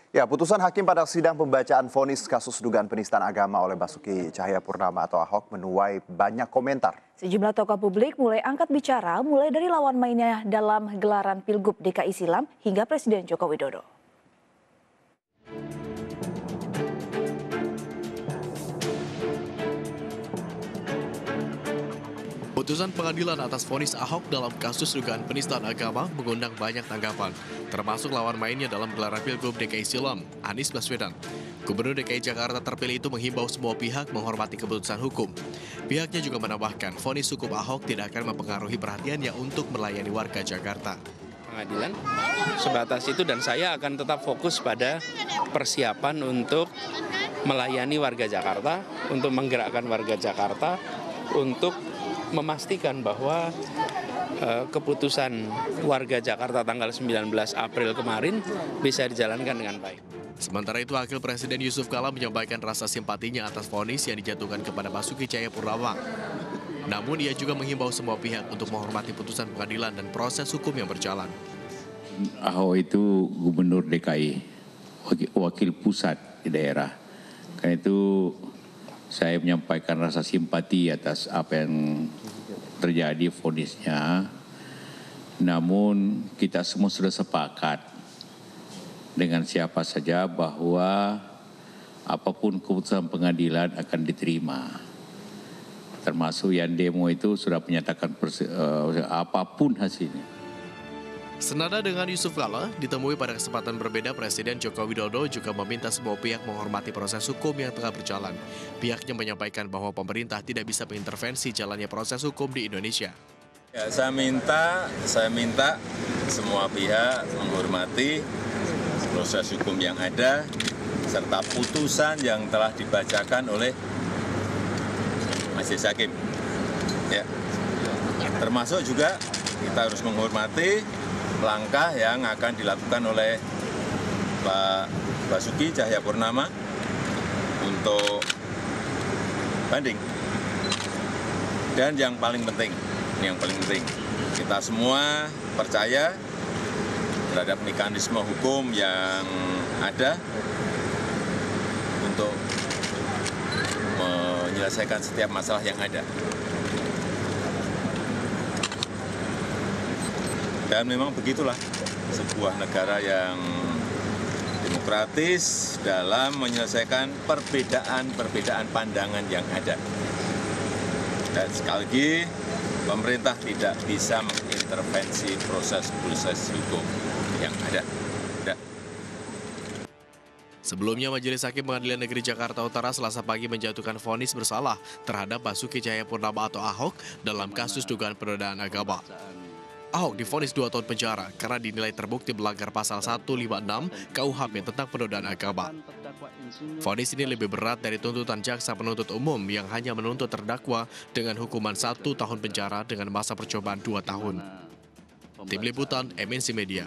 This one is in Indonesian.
Ya, putusan hakim pada sidang pembacaan vonis kasus dugaan penistaan agama oleh Basuki Cahayapurnama atau Ahok menuai banyak komentar. Sejumlah tokoh publik mulai angkat bicara mulai dari lawan mainnya dalam gelaran Pilgub DKI silam hingga Presiden Joko Widodo. Putusan pengadilan atas vonis Ahok dalam kasus dugaan penistaan agama mengundang banyak tanggapan, termasuk lawan mainnya dalam gelaran Pilgub DKI silam, Anies Baswedan. Gubernur DKI Jakarta terpilih itu menghimbau semua pihak menghormati keputusan hukum. Pihaknya juga menambahkan vonis hukum Ahok tidak akan mempengaruhi perhatiannya untuk melayani warga Jakarta. Pengadilan sebatas itu dan saya akan tetap fokus pada persiapan untuk melayani warga Jakarta, untuk menggerakkan warga Jakarta, untuk memastikan bahwa keputusan warga Jakarta tanggal 19 April kemarin bisa dijalankan dengan baik. Sementara itu, Wakil Presiden Yusuf Kala menyampaikan rasa simpatinya atas vonis yang dijatuhkan kepada Basuki Cahayapurnama. Namun ia juga menghimbau semua pihak untuk menghormati putusan pengadilan dan proses hukum yang berjalan. Ahok itu gubernur DKI, wakil pusat di daerah. Karena itu saya menyampaikan rasa simpati atas apa yang terjadi vonisnya. Namun kita semua sudah sepakat dengan siapa saja bahwa apapun keputusan pengadilan akan diterima. Termasuk yang demo itu sudah menyatakan apapun hasilnya. Senada dengan Yusuf Kala, ditemui pada kesempatan berbeda, Presiden Joko Widodo juga meminta semua pihak menghormati proses hukum yang tengah berjalan. Pihaknya menyampaikan bahwa pemerintah tidak bisa mengintervensi jalannya proses hukum di Indonesia. Ya, saya minta semua pihak menghormati proses hukum yang ada, serta putusan yang telah dibacakan oleh Majelis Hakim. Ya. Termasuk juga kita harus menghormati langkah yang akan dilakukan oleh Pak Basuki Cahayapurnama untuk banding. Dan yang paling penting, kita semua percaya terhadap mekanisme hukum yang ada untuk menyelesaikan setiap masalah yang ada. Dan memang begitulah sebuah negara yang demokratis dalam menyelesaikan perbedaan pandangan yang ada. Dan sekali lagi, pemerintah tidak bisa mengintervensi proses hukum yang ada. Sebelumnya, Majelis Hakim Pengadilan Negeri Jakarta Utara Selasa pagi menjatuhkan vonis bersalah terhadap Basuki Cahayapurnama atau Ahok dalam kasus dugaan penodaan agama. Ahok divonis 2 tahun penjara karena dinilai terbukti melanggar pasal 156 KUHP tentang penodaan agama. Vonis ini lebih berat dari tuntutan jaksa penuntut umum yang hanya menuntut terdakwa dengan hukuman 1 tahun penjara dengan masa percobaan 2 tahun. Tim Liputan MNC Media.